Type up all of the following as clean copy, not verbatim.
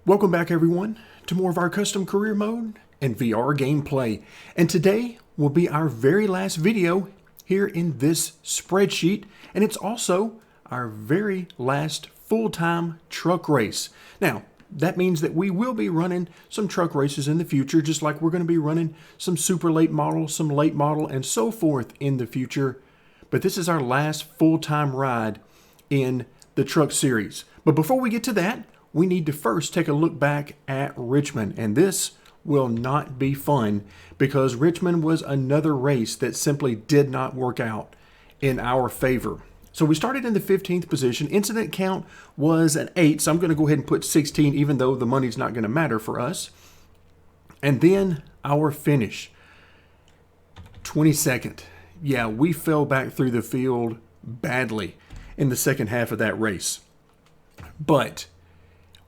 Welcome back everyone to more of our custom career mode and VR gameplay. And today will be our very last video here in this spreadsheet, and it's also our very last full-time truck race. Now, that means that we will be running some truck races in the future, just like we're going to be running some super late model, some late model, and so forth in the future. But this is our last full-time ride in the truck series. But before we get to that, we need to first take a look back at Richmond, and this will not be fun because Richmond was another race that simply did not work out in our favor. So we started in the 15th position. Incident count was an 8, so I'm going to go ahead and put 16 even though the money's not going to matter for us. And then our finish, 22nd. Yeah, we fell back through the field badly in the second half of that race. But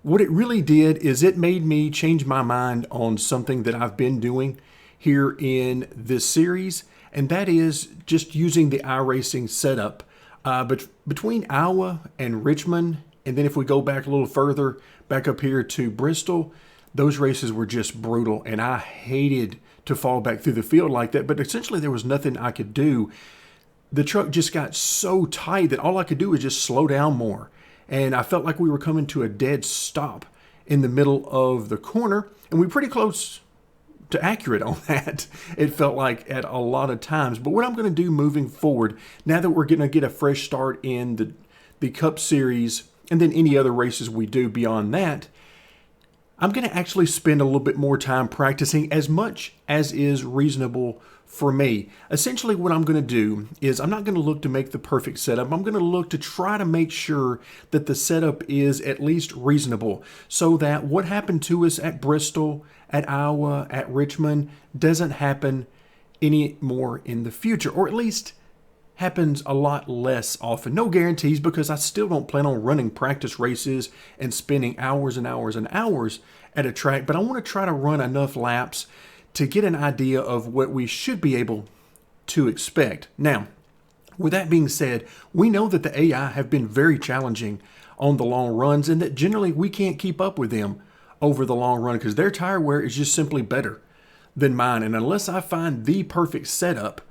what it really did is it made me change my mind on something that I've been doing here in this series, and that is just using the iRacing setup. But between Iowa and Richmond, and then if we go back a little further, back up here to Bristol, those races were just brutal, and I hated to fall back through the field like that, but essentially there was nothing I could do. The truck just got so tight that all I could do was just slow down more. And I felt like we were coming to a dead stop in the middle of the corner, and we were pretty close to accurate on that. It felt like at a lot of times. But what I'm going to do moving forward, now that we're going to get a fresh start in the Cup Series and then any other races we do beyond that, I'm going to actually spend a little bit more time practicing as much as is reasonable for me. Essentially what I'm going to do is I'm not going to look to make the perfect setup. I'm going to look to try to make sure that the setup is at least reasonable so that what happened to us at Bristol, at Iowa, at Richmond doesn't happen anymore in the future, or at least happens a lot less often. No guarantees, because I still don't plan on running practice races and spending hours and hours and hours at a track, but I want to try to run enough laps to get an idea of what we should be able to expect. Now, with that being said, we know that the AI have been very challenging on the long runs, and that generally we can't keep up with them over the long run because their tire wear is just simply better than mine. And unless I find the perfect setup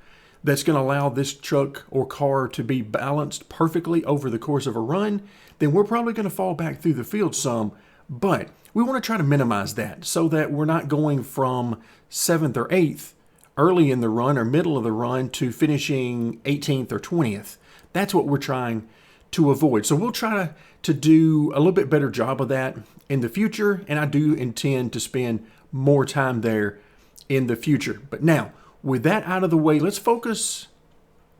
that's going to allow this truck or car to be balanced perfectly over the course of a run, then we're probably going to fall back through the field some. But we want to try to minimize that so that we're not going from 7th or 8th early in the run or middle of the run to finishing 18th or 20th. That's what we're trying to avoid. So we'll try to do a little bit better job of that in the future, and I do intend to spend more time there in the future. But now, with that out of the way, let's focus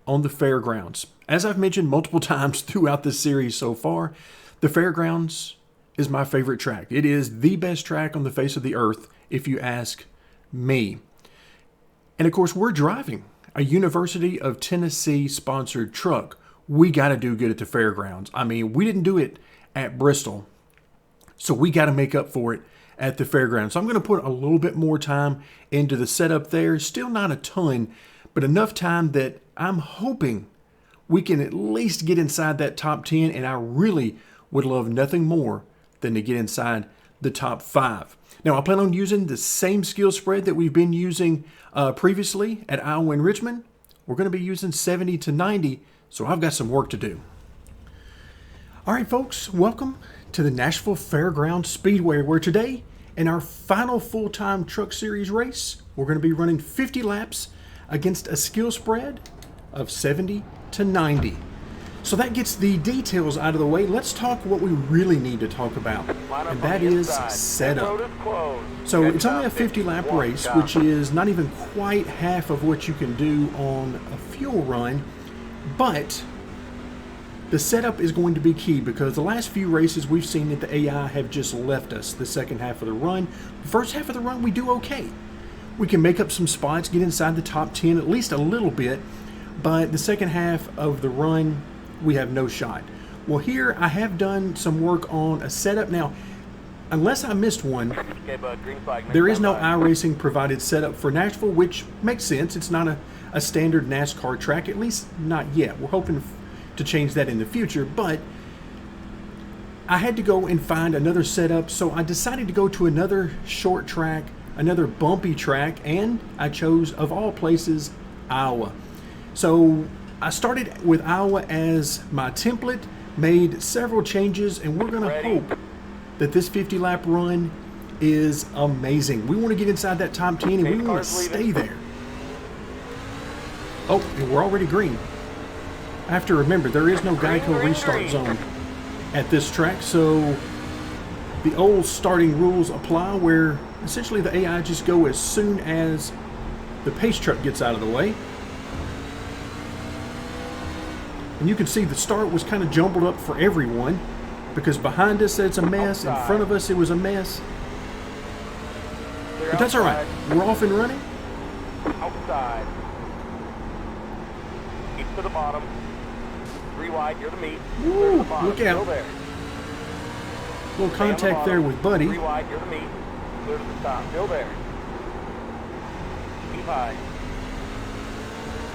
on the fairgrounds. As I've mentioned multiple times throughout this series so far, the fairgrounds is my favorite track. It is the best track on the face of the earth, if you ask me. And of course, we're driving a University of Tennessee sponsored truck. We got to do good at the fairgrounds. I mean, we didn't do it at Bristol, so we got to make up for it at the fairgrounds. So I'm going to put a little bit more time into the setup there. Still not a ton, but enough time that I'm hoping we can at least get inside that top 10, and I really would love nothing more than to get inside the top 5. Now, I plan on using the same skill spread that we've been using previously at Iowa and Richmond. We're going to be using 70 to 90, so I've got some work to do. All right, folks, welcome to the Nashville Fairgrounds Speedway, where today, in our final full-time truck series race, we're going to be running 50 laps against a skill spread of 70 to 90. So that gets the details out of the way. Let's talk what we really need to talk about, and that is setup. So it's only a 50-lap race, which is not even quite half of what you can do on a fuel run, but the setup is going to be key because the last few races we've seen that the AI have just left us the second half of the run. The first half of the run, we do okay. We can make up some spots, get inside the top 10 at least a little bit, but the second half of the run, we have no shot. Well, here I have done some work on a setup. Now, unless I missed one, there is no iRacing provided setup for Nashville, which makes sense. It's not a standard NASCAR track, at least not yet. We're hoping to change that in the future, but I had to go and find another setup, so I decided to go to another short track, another bumpy track, and I chose, of all places, Iowa. So I started with Iowa as my template, made several changes, and we're going to hope that this 50-lap run is amazing. We want to get inside that top 10, and we want to stay there. Oh, and we're already green. I have to remember, there is no Geico restart zone at this track, so the old starting rules apply, where essentially the AI just go as soon as the pace truck gets out of the way. And you can see the start was kind of jumbled up for everyone, because behind us it's a mess, in front of us it was a mess. But that's all right. We're off and running. Outside. Keep to the bottom. 3 wide, you're the meat. Woo, The bottom. look out. Still there. Little contact there with Buddy. 3 wide, you're the meat. Clear to the top. Still there. Keep high.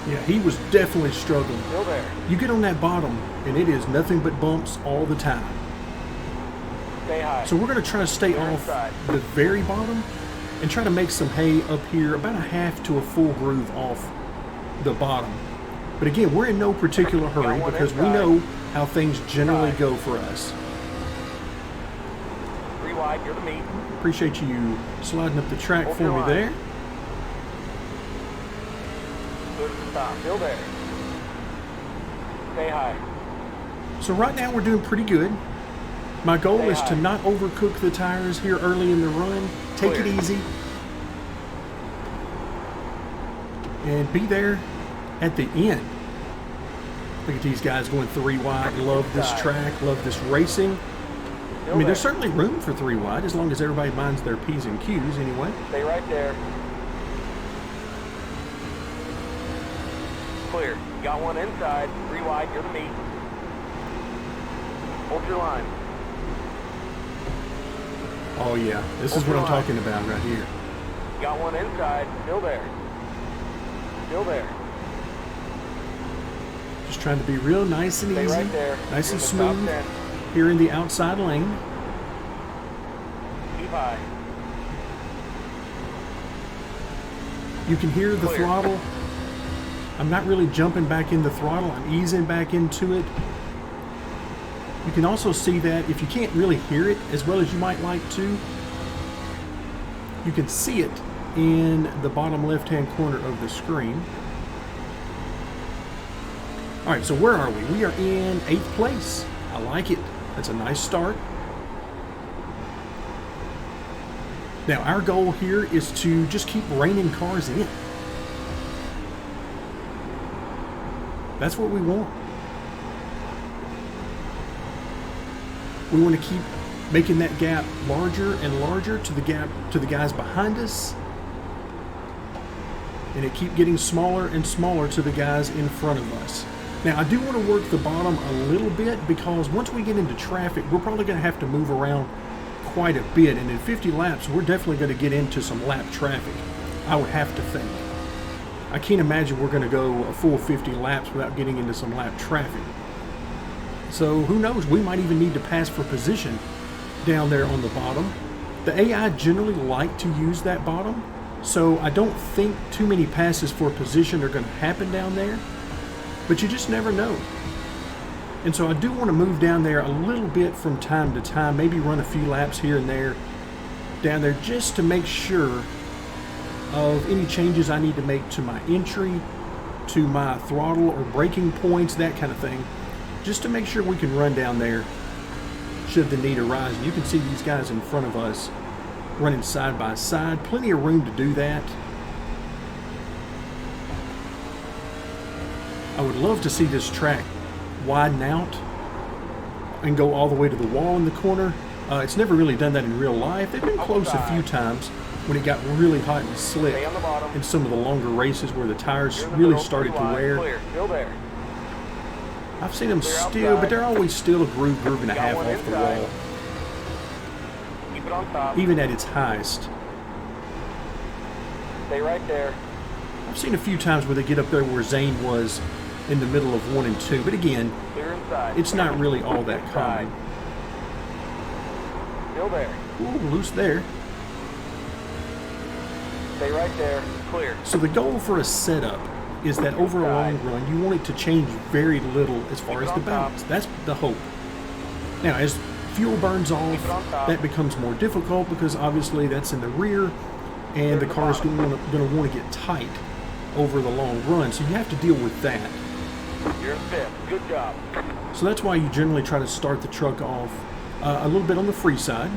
Yeah, he was definitely struggling. Still there. You get on that bottom, and it is nothing but bumps all the time. Stay high. So we're going to try to stay off the very bottom and try to make some hay up here, about a half to a full groove off the bottom. But again, we're in no particular hurry because we know how things generally go for us. 3 wide, you're the meat. Appreciate you sliding up the track for me there. Clear to the top. Still there. Stay high. So right now we're doing pretty good. My goal is to not overcook the tires here early in the run. Take it easy. And be there at the end. Look at these guys going 3 wide. Love this track. Love this racing. I mean, there's certainly room for 3 wide as long as everybody minds their P's and Q's anyway. Stay right there. Clear. Got one inside. 3 wide, you're the meat. Hold your line. Oh yeah, this is what I'm talking about right here. Got one inside. Still there. Still there. Just trying to be real nice and Stay easy, right there. nice and In the top smooth 10. here in the outside lane. Keep high. You can hear the throttle. I'm not really jumping back in the throttle. I'm easing back into it. You can also see that if you can't really hear it as well as you might like to, you can see it in the bottom left-hand corner of the screen. All right, so where are we? We are in 8th place. I like it. That's a nice start. Now, our goal here is to just keep reining cars in. That's what we want. We want to keep making that gap larger and larger to the guys behind us, and it keep getting smaller and smaller to the guys in front of us. Now, I do want to work the bottom a little bit because once we get into traffic, we're probably going to have to move around quite a bit, and in 50 laps, we're definitely going to get into some lap traffic, I would have to think. I can't imagine we're going to go a full 50 laps without getting into some lap traffic. So who knows, we might even need to pass for position down there on the bottom. The AI generally like to use that bottom, so I don't think too many passes for position are going to happen down there, but you just never know. And so I do want to move down there a little bit from time to time, maybe run a few laps here and there down there just to make sure of any changes I need to make to my entry, to my throttle or braking points, that kind of thing, just to make sure we can run down there should the need arise. And you can see these guys in front of us running side by side. Plenty of room to do that. I would love to see this track widen out and go all the way to the wall in the corner. It's never really done that in real life. They've been close a few times when it got really hot and slick in some of the longer races where the tires really started to wear. I've seen them still, but they're always still a groove and a half off the wall, Keep it on top. even at its highest. Stay right there. I've seen a few times where they get up there where Zane was in the middle of 1 and 2, but again, Clear inside. it's not really all that common. Still there. Ooh, loose there. Stay right there. Clear. So the goal for a setup is that over a long run, you want it to change very little as far as the balance. That's the hope. Now, as fuel burns off, that becomes more difficult because obviously that's in the rear, and the car is going to want to get tight over the long run. So you have to deal with that. You're in fifth. Good job. So that's why you generally try to start the truck off a little bit on the free side.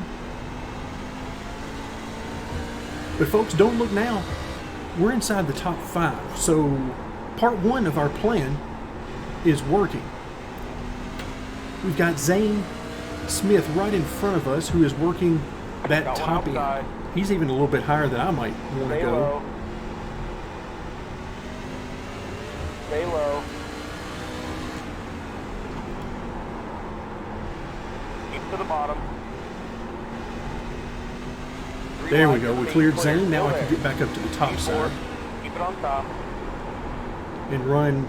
But folks, don't look now. We're inside the top 5. So part 1 of our plan is working. We've got Zane Smith right in front of us who is working that top end. He's even a little bit higher than I might want to Stay go. low. Stay low. Keep to the bottom. There we go. We cleared Zane. Now I can get back up to the top side Keep it on top. and run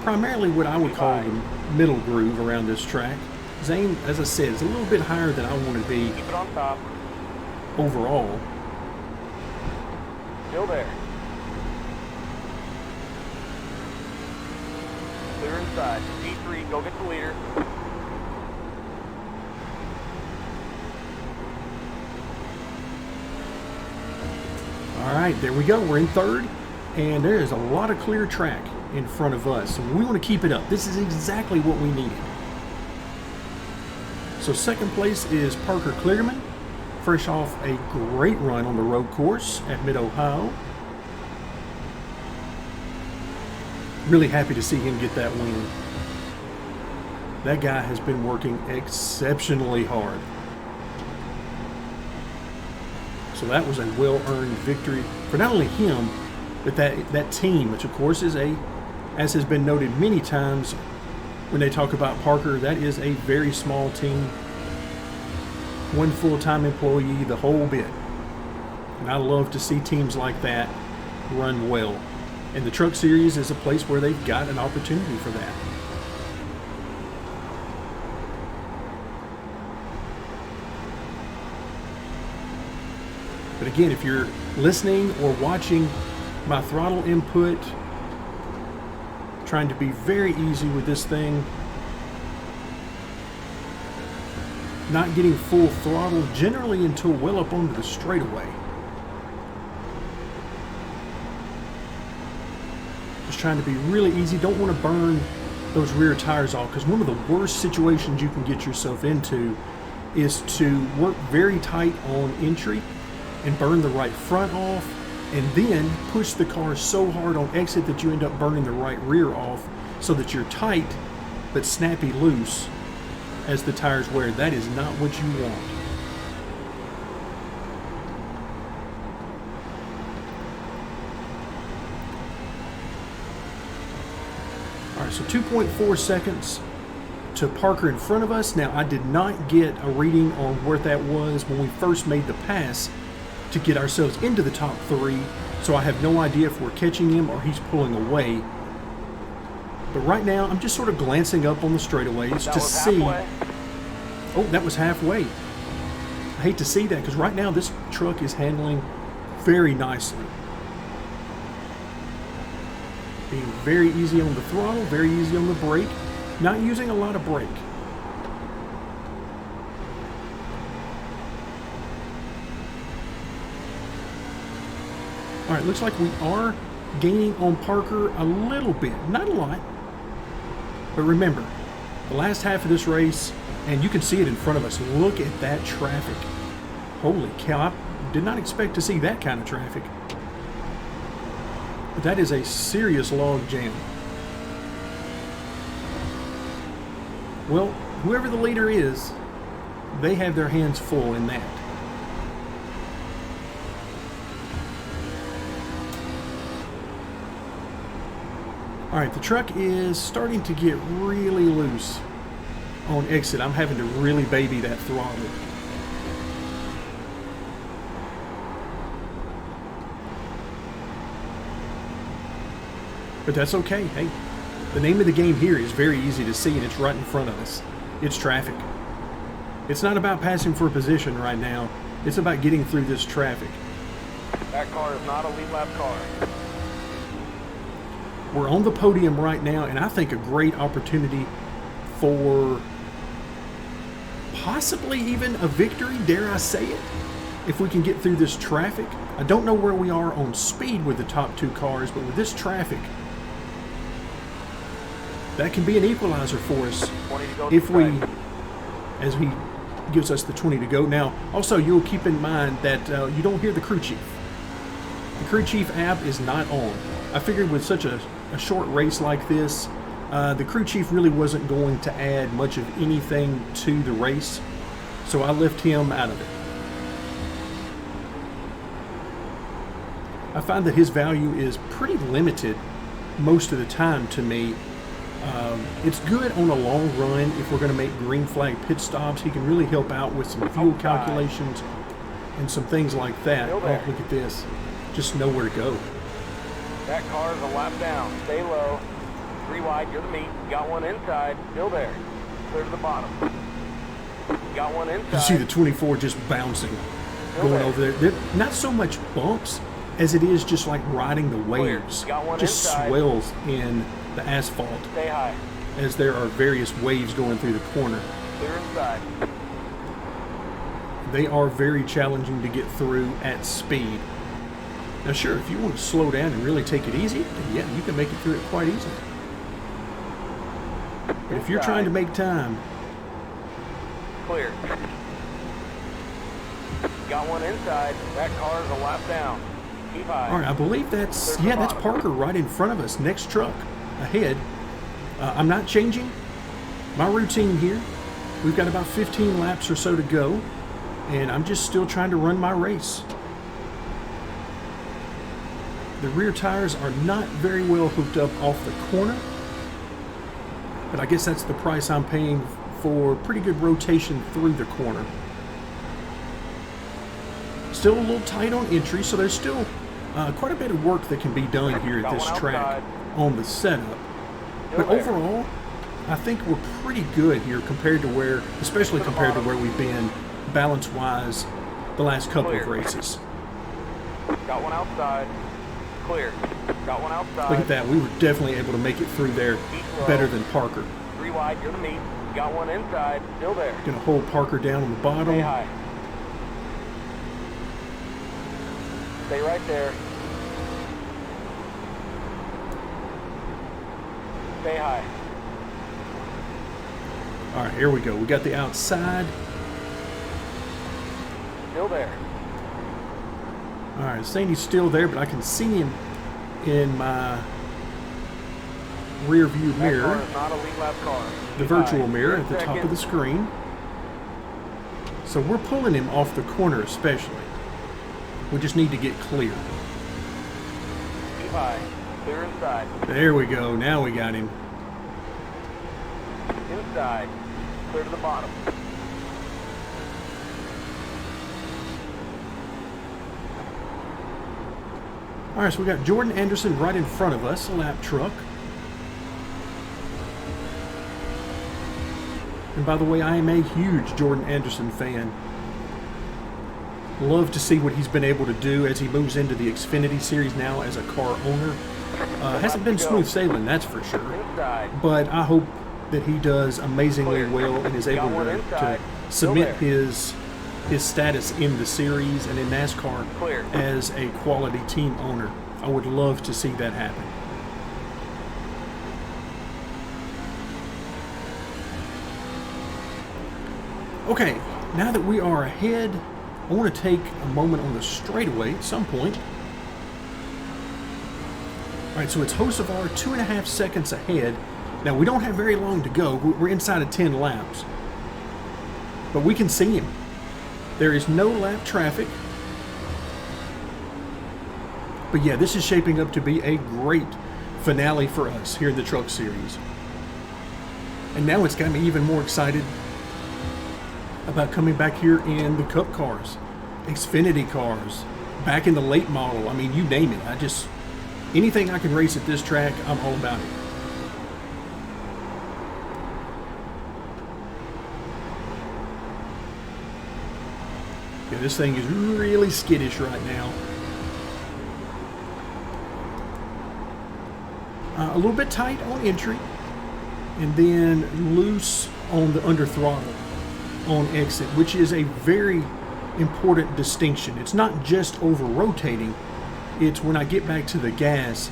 primarily what I would call the middle groove around this track. Zane, as I said, is a little bit higher than I want to be Keep it on top. overall. Still there. Clear inside. D3, go get the leader. All right, there we go. We're in third, and there is a lot of clear track in front of us. So we want to keep it up. This is exactly what we needed. So second place is Parker Kligerman, fresh off a great run on the road course at Mid-Ohio. Really happy to see him get that win. That guy has been working exceptionally hard. So that was a well-earned victory for not only him, but that team, which of course is as has been noted many times when they talk about Parker, that is a very small team. One full-time employee, the whole bit. And I love to see teams like that run well. And the Truck Series is a place where they've got an opportunity for that. But again, if you're listening or watching my throttle input, trying to be very easy with this thing, not getting full throttle generally until well up onto the straightaway. Just trying to be really easy. Don't want to burn those rear tires off, because one of the worst situations you can get yourself into is to work very tight on entry and burn the right front off, and then push the car so hard on exit that you end up burning the right rear off, so that you're tight but snappy loose as the tires wear. That is not what you want. All right, so 2.4 seconds to Parker in front of us. Now, I did not get a reading on where that was when we first made the pass to get ourselves into the top 3, so I have no idea if we're catching him or he's pulling away. But right now, I'm just sort of glancing up on the straightaways to see. Halfway. Oh, that was halfway. I hate to see that, because right now this truck is handling very nicely. Being very easy on the throttle, very easy on the brake, not using a lot of brake. All right, looks like we are gaining on Parker a little bit, not a lot. But remember, the last half of this race, and you can see it in front of us, look at that traffic. Holy cow, I did not expect to see that kind of traffic. But that is a serious log jam. Well, whoever the leader is, they have their hands full in that. All right, the truck is starting to get really loose on exit. I'm having to really baby that throttle. But that's okay. Hey, the name of the game here is very easy to see, and it's right in front of us. It's traffic. It's not about passing for a position right now. It's about getting through this traffic. That car is not a lead lap car. We're on the podium right now, and I think a great opportunity for possibly even a victory, dare I say it, if we can get through this traffic. I don't know where we are on speed with the top two cars, but with this traffic, that can be an equalizer for us if we, as he gives us the 20 to go. Now, also, you'll keep in mind that you don't hear the crew chief. The crew chief app is not on. I figured with such a short race like this, the crew chief really wasn't going to add much of anything to the race, so I left him out of it. I find that his value is pretty limited most of the time to me. It's good on a long run if we're going to make green flag pit stops. He can really help out with some fuel calculations and some things like that. Oh, look at this. Just know where to go. That car is a lap down. Stay low. 3 wide, you're the meat. Got one inside. Still there. Clear to the bottom. Got one inside. You see the 24 just bouncing, going over there. They're not so much bumps as it is just like riding the waves. Just swells in the asphalt. Stay high. As there are various waves going through the corner. Clear inside. They are very challenging to get through at speed. Now sure, if you want to slow down and really take it easy, then yeah, you can make it through it quite easily. But if you're trying to make time... Clear. Got one inside. That car is a lap down. Keep high. Alright, I believe that's... Yeah, that's Parker right in front of us. Next truck ahead. I'm not changing my routine here. We've got about 15 laps or so to go, and I'm just still trying to run my race. The rear tires are not very well hooked up off the corner, but I guess that's the price I'm paying for pretty good rotation through the corner. Still a little tight on entry, so there's still quite a bit of work that can be done here at this track on the setup. But overall, I think we're pretty good here compared to where, especially compared to where we've been balance-wise the last couple of races. Got one outside. Clear. Got one outside. Look at that. We were definitely able to make it through there better than Parker. 3 wide, you're the meat. Got one inside. Still there. Going to hold Parker down on the bottom. Stay high. Stay right there. Stay high. All right, here we go. We got the outside. Still there. All right, it's saying he's still there, but I can see him in my rear view mirror. That car is not a lead lap car. The virtual mirror at the top of the screen. So we're pulling him off the corner especially. We just need to get clear. Keep high. Clear inside. There we go. Now we got him. Inside. Clear to the bottom. All right, so we got Jordan Anderson right in front of us, a lap truck. And by the way, I am a huge Jordan Anderson fan. Love to see what he's been able to do as he moves into the Xfinity Series now as a car owner. Hasn't been smooth sailing, that's for sure. But I hope that he does amazingly well and is able to cement his status in the series and in NASCAR as a quality team owner. I would love to see that happen. Okay, now that we are ahead, I want to take a moment on the straightaway at some point. All right, so it's Hocevar 2.5 seconds ahead. Now, we don't have very long to go. We're inside of 10 laps. But we can see him. There is no lap traffic. But yeah, this is shaping up to be a great finale for us here in the Truck Series. And now it's got me even more excited about coming back here in the Cup cars, Xfinity cars, back in the late model. I mean, you name it. Anything I can race at this track, I'm all about it. This thing is really skittish right now. A little bit tight on entry, and then loose on the under throttle on exit, which is a very important distinction. It's not just over rotating, it's when I get back to the gas,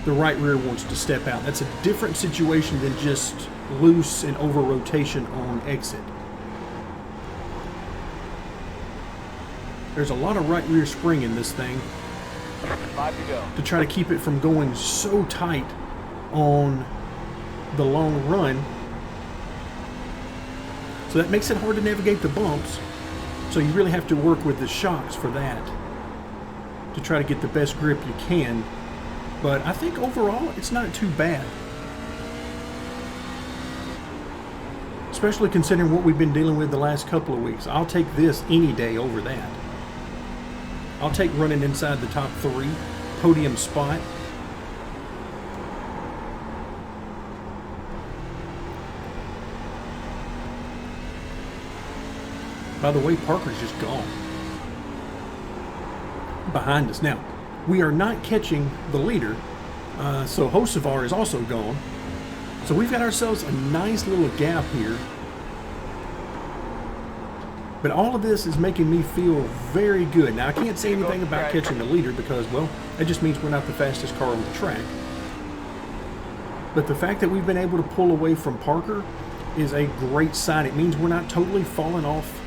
the right rear wants to step out. That's a different situation than just loose and over rotation on exit. There's a lot of right rear spring in this thing 5 to go. to try to keep it from going so tight on the long run. So that makes it hard to navigate the bumps. So you really have to work with the shocks for that to try to get the best grip you can. But I think overall it's not too bad. Especially considering what we've been dealing with the last couple of weeks. I'll take this any day over that. I'll take running inside the top 3 podium spot. By the way, Parker's just gone behind us. Now, we are not catching the leader, so Hocevar is also gone. So we've got ourselves a nice little gap here. But all of this is making me feel very good. Now, I can't say anything about catching the leader because, well, that just means we're not the fastest car on the track. But the fact that we've been able to pull away from Parker is a great sign. It means we're not totally falling off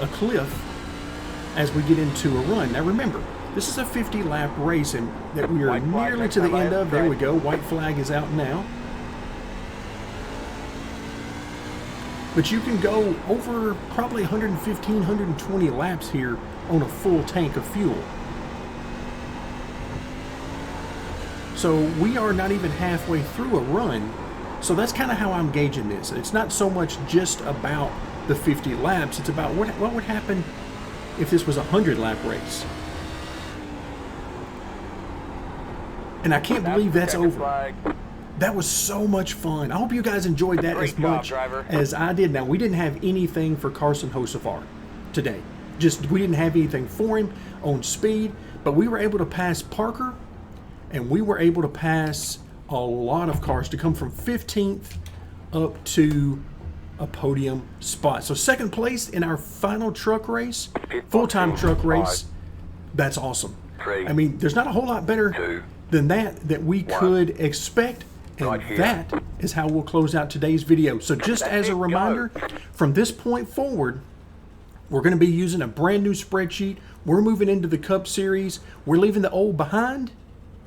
a cliff as we get into a run. Now, remember, this is a 50-lap race and that we are nearly to the end of. There we go. White flag is out now. But you can go over probably 115, 120 laps here on a full tank of fuel. So we are not even halfway through a run. So that's kind of how I'm gauging this. It's not so much just about the 50 laps. It's about what would happen if this was a 100-lap race. And I can't believe that's over. That was so much fun. I hope you guys enjoyed that as much as I did. Now, we didn't have anything for Carson Hocevar today. We didn't have anything for him on speed, but we were able to pass Parker, and we were able to pass a lot of cars to come from 15th up to a podium spot. So second place in our final truck race, full-time truck race. That's awesome. I mean, there's not a whole lot better than that we could expect. And that is how we'll close out today's video. So just as a reminder, from this point forward, we're going to be using a brand new spreadsheet. We're moving into the Cup Series. We're leaving the old behind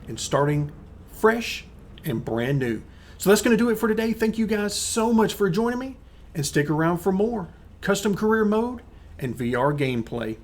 and starting fresh and brand new. So that's going to do it for today. Thank you guys so much for joining me, and stick around for more custom career mode and VR gameplay.